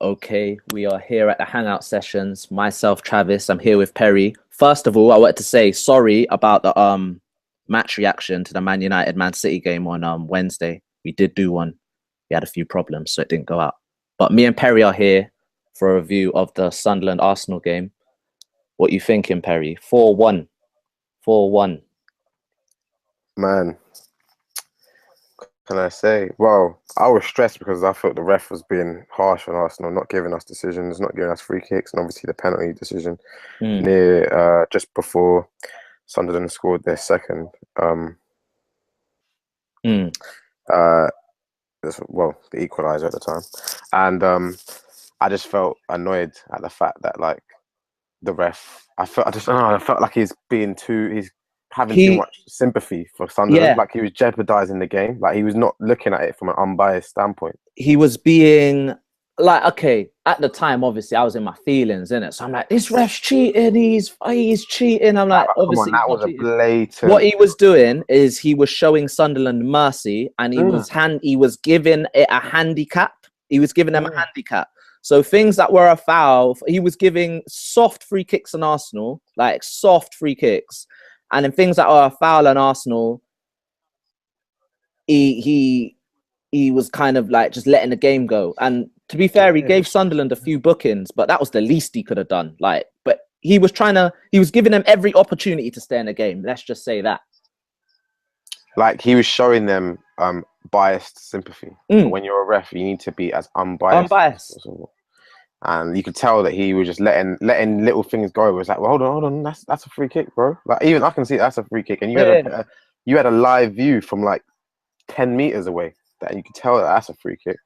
Okay, we are here at the Hangout sessions. Myself, Travis. I'm here with Perry. First of all, I wanted to say sorry about the match reaction to the Man United Man City game on Wednesday. We did do one. We had a few problems, so it didn't go out. But me and Perry are here for a review of the Sunderland Arsenal game. What you thinking, Perry? 4-1. 4-1. Man, can I say? Well, I was stressed because I felt the ref was being harsh on Arsenal, not giving us decisions, not giving us free kicks, and obviously the penalty decision near just before Sunderland scored their second. Well, the equaliser at the time, and I just felt annoyed at the fact that like the ref. I don't know. I felt like he's having too much sympathy for Sunderland. Yeah, Like he was jeopardizing the game. Like he was not looking at it from an unbiased standpoint. he was being like, okay, at the time, obviously, I was in my feelings, innit? So I'm like, this ref's cheating. He's cheating. I'm like, Come obviously, on, that was a blatant. what he was doing is he was showing Sunderland mercy, and he was giving it a handicap. He was giving them a handicap. So things that were a foul, he was giving soft free kicks on Arsenal, like soft free kicks, and then things that are a foul on Arsenal, he was kind of like just letting the game go. And to be fair, he gave Sunderland a few bookings, but that was the least he could have done. Like, but he was giving them every opportunity to stay in the game. Let's just say that. Like he was showing them biased sympathy. When you're a ref, you need to be as unbiased as possible. And you could tell that he was just letting little things go. It was like, well, hold on, that's a free kick, bro. Like even I can see that's a free kick, and you had a live view from like 10 meters away that you could tell that that's a free kick.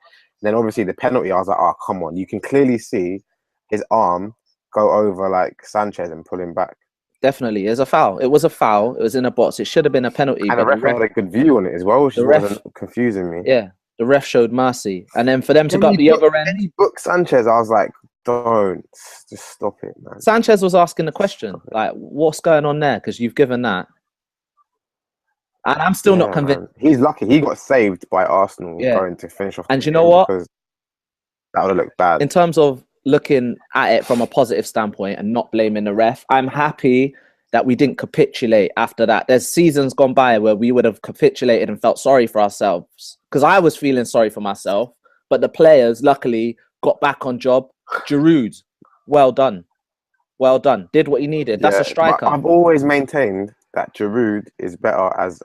And then obviously the penalty, I was like, oh come on, you can clearly see his arm go over like Sanchez and pull him back. Definitely, it's a foul. It was a foul. It was in a box. It should have been a penalty. And the ref had a good view on it as well, which wasn't confusing me. Yeah, the ref showed mercy. And then for them to go up the other end. He booked Sanchez. I was like, don't. Just stop it, man. Sanchez was asking the question, like, what's going on there? Because you've given that. And I'm still not convinced. Man. He's lucky. He got saved by Arsenal going to finish off. And you know what? Because that would have looked bad. In terms of looking at it from a positive standpoint and not blaming the ref, I'm happy that we didn't capitulate after that. There's seasons gone by where we would have capitulated and felt sorry for ourselves. Because I was feeling sorry for myself, but the players luckily got back on job. Giroud, well done. Well done. Did what he needed. That's a striker. I've always maintained that Giroud is better as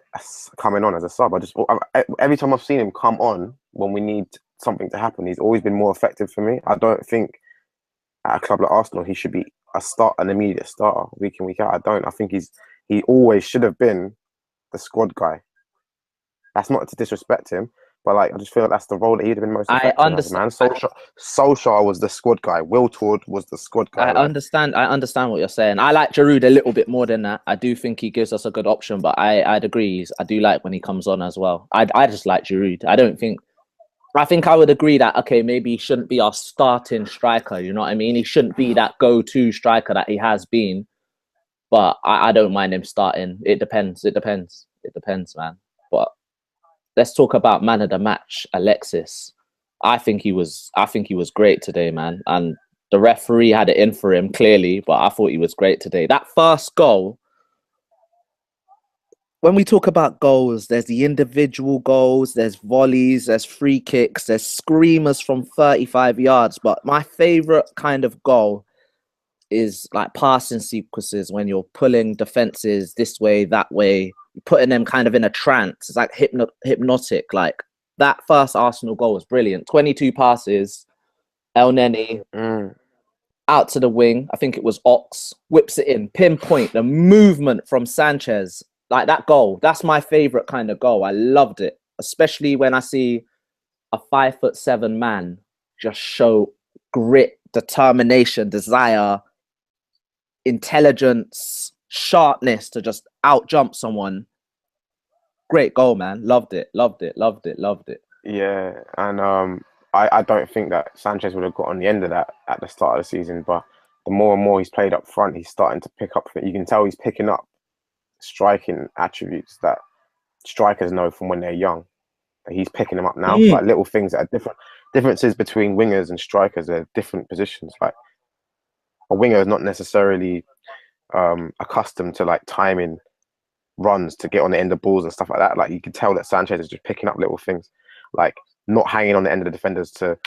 coming on as a sub. Every time I've seen him come on when we need something to happen, he's always been more effective for me. I don't think at a club like Arsenal he should be an immediate starter week in, week out. I think he always should have been the squad guy. That's not to disrespect him, but like I just feel like that's the role that he'd have been most effective. I understand. Solskjaer was the squad guy. Wiltord was the squad guy. I understand what you're saying. I like Giroud a little bit more than that. I do think he gives us a good option, but I'd agree. I do like when he comes on as well. I just like Giroud. I think I would agree that, okay, maybe he shouldn't be our starting striker. You know what I mean? He shouldn't be that go-to striker that he has been. But I don't mind him starting. It depends, man. But let's talk about man of the match, Alexis. I think he was great today, man. And the referee had it in for him, clearly, but I thought he was great today. That first goal, when we talk about goals, there's the individual goals, there's volleys, there's free kicks, there's screamers from 35 yards. But my favorite kind of goal is like passing sequences when you're pulling defenses this way, that way, you're putting them kind of in a trance. It's like hypnotic. Like that first Arsenal goal was brilliant. 22 passes, El Neni out to the wing. I think it was Ox, whips it in, pinpoint the movement from Sanchez. Like that goal, that's my favorite kind of goal. I loved it, especially when I see a 5'7" man just show grit, determination, desire, intelligence, sharpness to just out jump someone. Great goal, man. Loved it. Yeah, and I don't think that Sanchez would have got on the end of that at the start of the season, but the more and more he's played up front, he's starting to pick up. You can tell he's picking up striking attributes that strikers know from when they're young. He's picking them up now, like little things that are different. differences between wingers and strikers are different positions. Like a winger is not necessarily accustomed to like timing runs to get on the end of balls and stuff like that. Like you can tell that Sanchez is just picking up little things, like not hanging on the end of the defenders to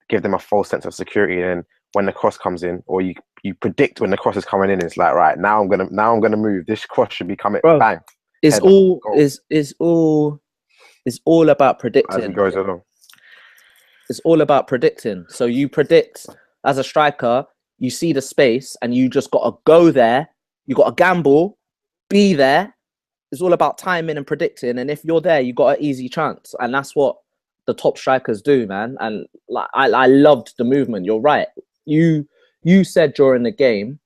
give them a false sense of security. And then when the cross comes in, or you predict when the cross is coming in, it's like, right, now I'm gonna move. This cross should be coming, Bro, bang. It's all about As predicting. he goes along. It's all about predicting. So you predict as a striker, you see the space and you just got to go there. You got to gamble, be there. It's all about timing and predicting. And if you're there, you got an easy chance. And that's what the top strikers do, man. And like I loved the movement. You're right. You said during the game,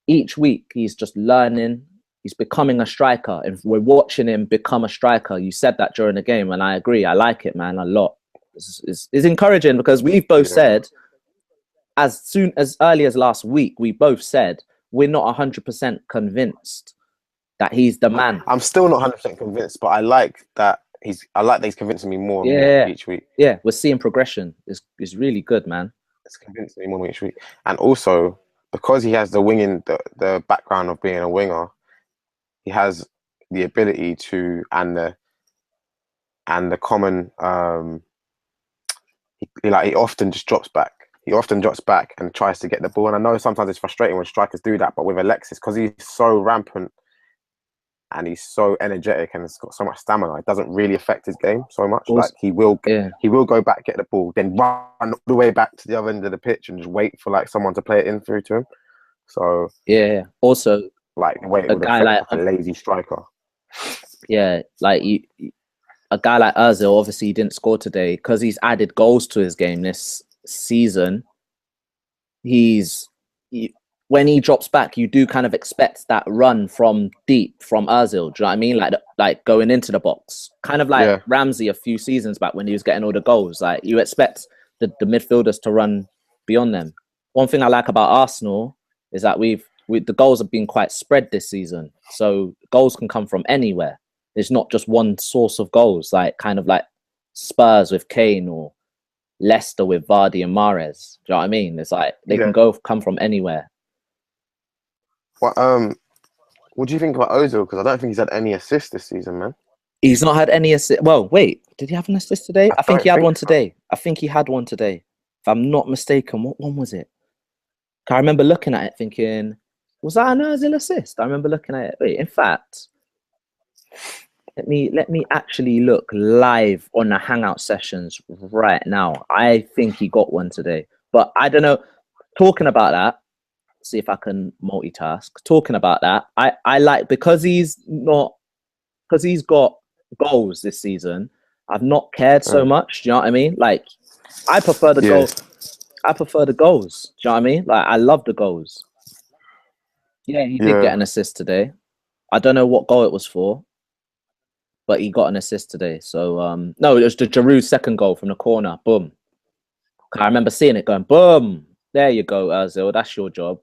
each week he's just learning. He's becoming a striker. If we're watching him become a striker, you said that during the game, and I agree. I like it, man, a lot. It's encouraging because we've both said, as early as last week, we both said we're not 100% convinced that he's the man. I'm still not 100% convinced, but I like that he's convincing me more and more each week. Yeah, we're seeing progression. It's really good, man. It's convincing me more each week, and also because he has the background of being a winger, he has the ability to and the common he often just drops back. He often drops back and tries to get the ball. And I know sometimes it's frustrating when strikers do that, but with Alexis, because he's so rampant and he's so energetic and he's got so much stamina, it doesn't really affect his game so much. Also, like he will go back, get the ball, then run all the way back to the other end of the pitch and just wait for like someone to play it in through to him. So also like the way it would affect like a lazy striker. Yeah, like a guy like Ozil, obviously he didn't score today because he's added goals to his game this season. When he drops back, you do kind of expect that run from deep from Ozil. Do you know what I mean? Like going into the box, kind of like Ramsey a few seasons back when he was getting all the goals. Like you expect the midfielders to run beyond them. One thing I like about Arsenal is that the goals have been quite spread this season, so goals can come from anywhere. There's not just one source of goals, like kind of like Spurs with Kane or Leicester with Vardy and Mahrez. Do you know what I mean? It's like they can come from anywhere. What do you think about Ozil? Because I don't think he's had any assists this season, man. He's not had any assist. Well, wait, did he have an assist today? I think he had one today. I think he had one today. If I'm not mistaken, what one was it? I remember looking at it thinking, was that an Ozil assist? I remember looking at it. Wait, in fact, let me actually look live on the Hangout sessions right now. I think he got one today, but I don't know. Talking about that, see if I can multitask. Talking about that, I like because he's got goals this season. I've not cared so much. Do you know what I mean? Like, I prefer the goals. I prefer the goals. Do you know what I mean? Like, I love the goals. Yeah, he did get an assist today. I don't know what goal it was for, but he got an assist today. So, no, it was the Giroud's second goal from the corner. Boom. I remember seeing it going, boom. There you go, Ozil. That's your job.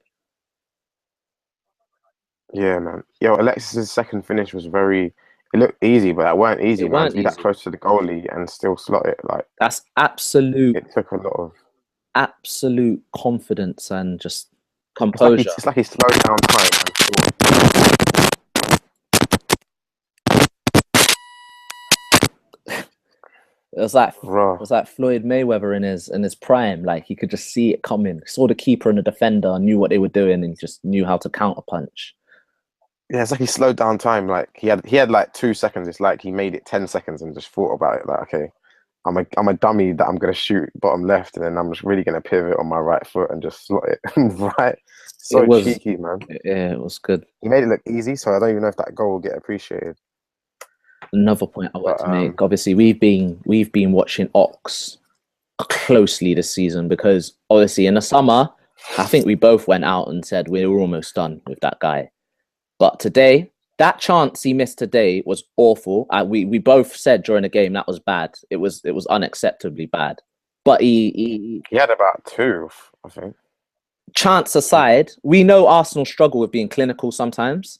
Yeah, man. Yo, Alexis's second finish was it looked easy, but that weren't easy, man. To be that close to the goalie and still slot it, like that's absolute. It took a lot of absolute confidence and just composure. It's like he slowed down time and scored. It was like Floyd Mayweather in his prime. Like he could just see it coming. Saw the keeper and the defender, knew what they were doing, and just knew how to counterpunch. Yeah, it's like he slowed down time. Like he had like 2 seconds. It's like he made it 10 seconds and just thought about it. Like, okay, I'm a dummy that I'm gonna shoot bottom left, and then I'm just really gonna pivot on my right foot and just slot it right. So cheeky, man. Yeah, it was good. He made it look easy, so I don't even know if that goal will get appreciated. Another point I want to make. Obviously, we've been watching Ox closely this season because obviously in the summer, I think we both went out and said we were almost done with that guy. But today, that chance he missed today was awful. We both said during the game that was bad. It was unacceptably bad. But he had about 2, I think. Chance aside, we know Arsenal struggle with being clinical sometimes.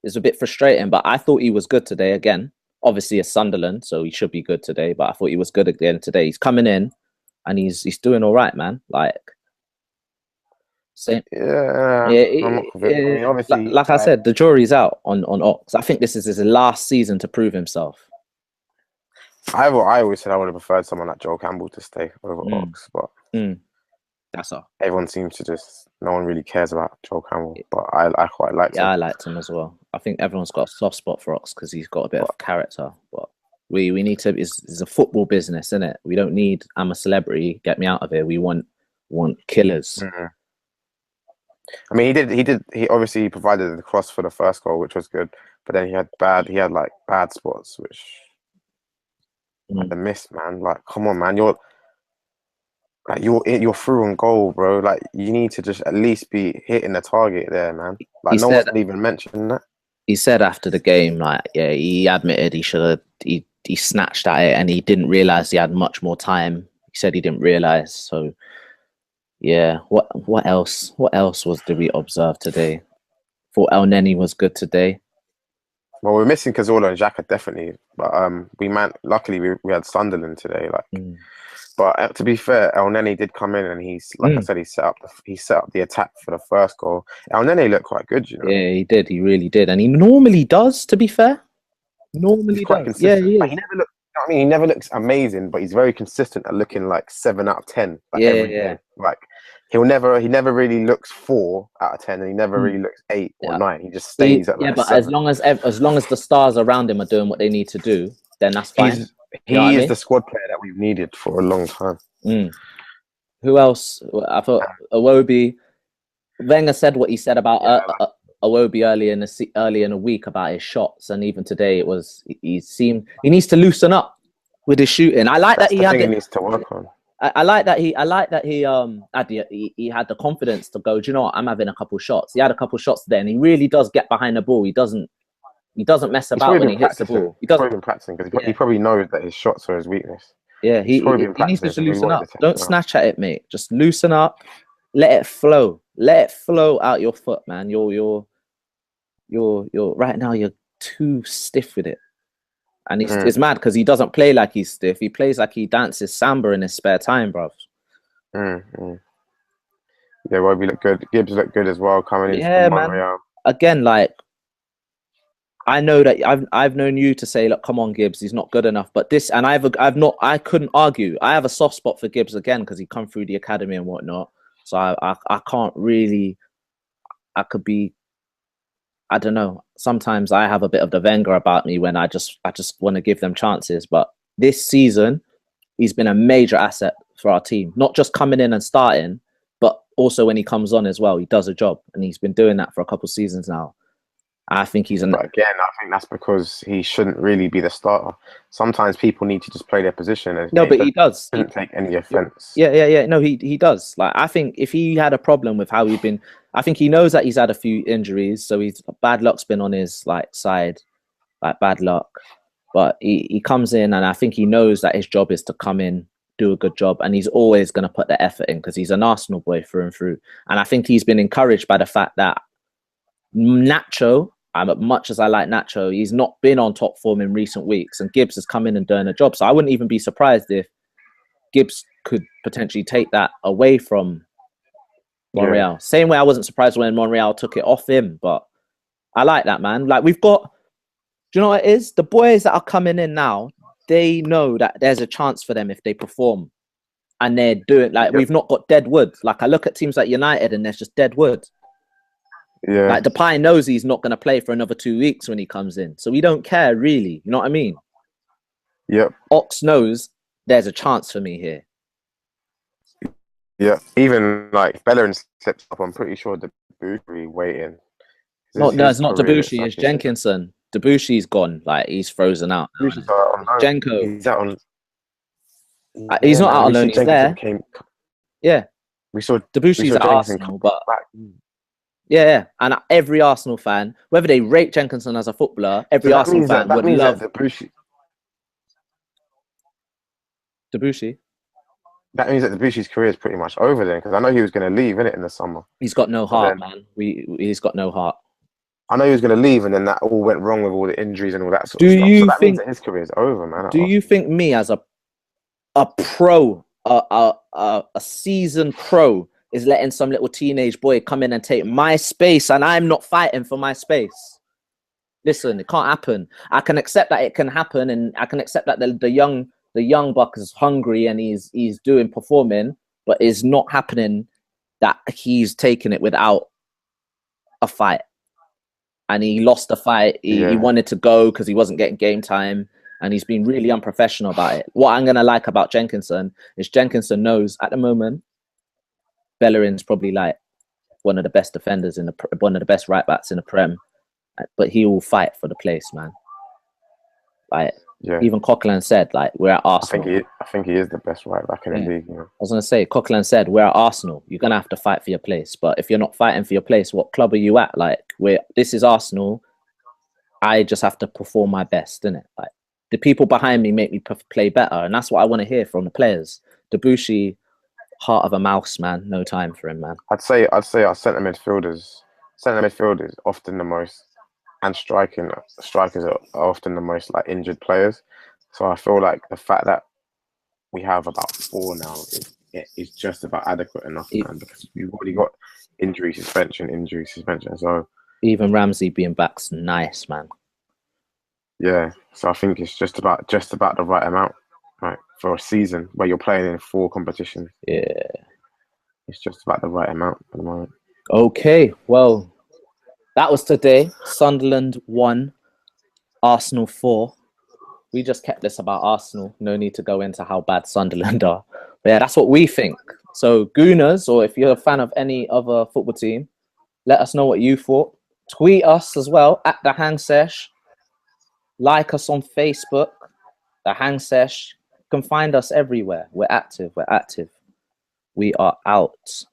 It's a bit frustrating, but I thought he was good today again. Obviously, it's Sunderland, so he should be good today. But I thought he was good again today. He's coming in, and he's doing all right, man. Like, same. Yeah, Yeah, I'm not convinced. I mean, obviously, like I said, the jury's out on Ox. I think this is his last season to prove himself. I always said I would have preferred someone like Joel Campbell to stay over Ox, but That's all. everyone seems to no one really cares about Joel Campbell. But I quite liked him. Yeah, I liked him as well. I think everyone's got a soft spot for Ox because he's got a bit of character. But we need to. It's a football business, isn't it? We don't need. I'm a celebrity. Get me out of here. We want killers. Mm-hmm. I mean, he obviously provided the cross for the first goal, which was good. But then he had bad spots, which the miss, man. Like, come on, man. You're through on goal, bro. Like, you need to just at least be hitting the target there, man. Like, no one's even mentioned that. He said after the game, like, yeah, he admitted he should have. He snatched at it and he didn't realize he had much more time. He said he didn't realize. So, yeah. What else? What else did we observe today? Thought El Neni was good today. Well, we're missing Cazorla and Xhaka definitely, but luckily we had Sunderland today. Like, but to be fair, El Neni did come in and he's like I said, he set up the attack for the first goal. El Neni looked quite good, you know. Yeah, he did. He really did, and he normally does. To be fair, he's quite consistent. Yeah, he never looks. I mean, he never looks amazing, but he's very consistent at looking like 7 out of 10. Like, every day. Like, he never really looks 4 out of 10, and he never really looks 8 or 9. He just stays at like. Yeah, but 7. as long as the stars around him are doing what they need to do, then that's fine. He is the squad player that we've needed for a long time. Who else? I thought Iwobi. Wenger said what he said about Iwobi early in a week about his shots, and even today it was. He needs to loosen up with his shooting. I like that he needs to work on. I like that he had the confidence to go, do you know what? I'm having a couple shots. He had a couple shots there, and he really does get behind the ball. He doesn't mess about when he hits the ball. He's probably been practicing because he probably knows that his shots are his weakness. Yeah, he needs to loosen up. Don't snatch at it, mate. Just loosen up. Let it flow. Let it flow out your foot, man. You're right now. You're too stiff with it. And it's mad because he doesn't play like he's stiff. He plays like he dances samba in his spare time, bro. Yeah, well, we look good. Gibbs looked good as well coming in. Yeah, man. Again, like, I know that I've known you to say, look, come on, Gibbs, he's not good enough. But this, and I couldn't argue. I have a soft spot for Gibbs again because he come through the academy and whatnot. So I can't really. I could be. I don't know. Sometimes I have a bit of the Wenger about me when I just want to give them chances. But this season, he's been a major asset for our team. Not just coming in and starting, but also when he comes on as well, he does a job, and he's been doing that for a couple of seasons now. I think he's But again, I think that's because he shouldn't really be the starter. Sometimes people need to just play their position. And no, but he does. He doesn't take any offense. Yeah. No, he does. Like, I think if he had a problem with how he's been, I think he knows that he's had a few injuries, so bad luck's been on his side, like bad luck. But he comes in, and I think he knows that his job is to come in, do a good job, and he's always going to put the effort in because he's an Arsenal boy through and through. And I think he's been encouraged by the fact that Nacho, much as I like Nacho, he's not been on top form in recent weeks, and Gibbs has come in and done a job. So I wouldn't even be surprised if Gibbs could potentially take that away from Monreal. Same way I wasn't surprised when Monreal took it off him, but I like that, man. Like, we've got, do you know what it is? The boys that are coming in now, they know that there's a chance for them if they perform, and they're doing, like, we've not got dead wood. Like, I look at teams like United and there's just dead wood. Yeah. Like, Depay knows he's not going to play for another 2 weeks when he comes in. So we don't care, really. You know what I mean? Yep. Ox knows there's a chance for me here. Yeah. Even, like, Bellerin slipped up. I'm pretty sure Debussy waiting. No, it's not Debussy. It's Jenkinson. Debussy's gone. Like, he's frozen out. Jenko. He's out on... He's not out on loan. He's there. Yeah. We saw Debussy's at Arsenal, but... Yeah, and every Arsenal fan, whether they rate Jenkinson as a footballer, every Arsenal fan would love Debussy. That means that Debussy's career is pretty much over then, because I know he was going to leave, innit, in the summer. He's got no heart, man. He's got no heart. I know he was going to leave, and then that all went wrong with all the injuries and all that sort Do of stuff. So you that means think? that his career is over, man. At Do you Arsenal. think me as a pro, a seasoned pro, is letting some little teenage boy come in and take my space, and I'm not fighting for my space? Listen, it can't happen. I can accept that it can happen, and I can accept that the young buck is hungry and he's performing, but it's not happening that he's taking it without a fight. And he lost the fight. He Yeah, wanted to go because he wasn't getting game time, and he's been really unprofessional about it. What I'm gonna like about Jenkinson is Jenkinson knows at the moment Bellerin's probably like one of the best defenders one of the best right backs in the Prem, but he will fight for the place, man. Like yeah. even Coquelin said, like we're at Arsenal. I think he is the best right back in Yeah. the league. You know? I was gonna say, Coquelin said, "We're at Arsenal. You're gonna have to fight for your place. But if you're not fighting for your place, what club are you at? Like, this is Arsenal. I just have to perform my best, innit? Like, the people behind me make me play better, and that's what I want to hear from the players. Debussy, heart of a mouse, man. No time for him, man. I'd say our centre midfielders often the most, and strikers are often the most like injured players. So I feel like the fact that we have about four now is just about adequate enough, man, because we've already got injury suspension. So Even Ramsey being back's nice, man. yeah, so I think it's just about the right amount, right, for a season where you're playing in 4 competitions. Yeah. It's just about the right amount at the moment. Okay, well, that was today. Sunderland 1, Arsenal 4. We just kept this about Arsenal. No need to go into how bad Sunderland are. But yeah, that's what we think. So, Gooners, or if you're a fan of any other football team, let us know what you thought. Tweet us as well at The Hang Sesh. Like us on Facebook, The Hang Sesh. You can find us everywhere. We're active. We are out.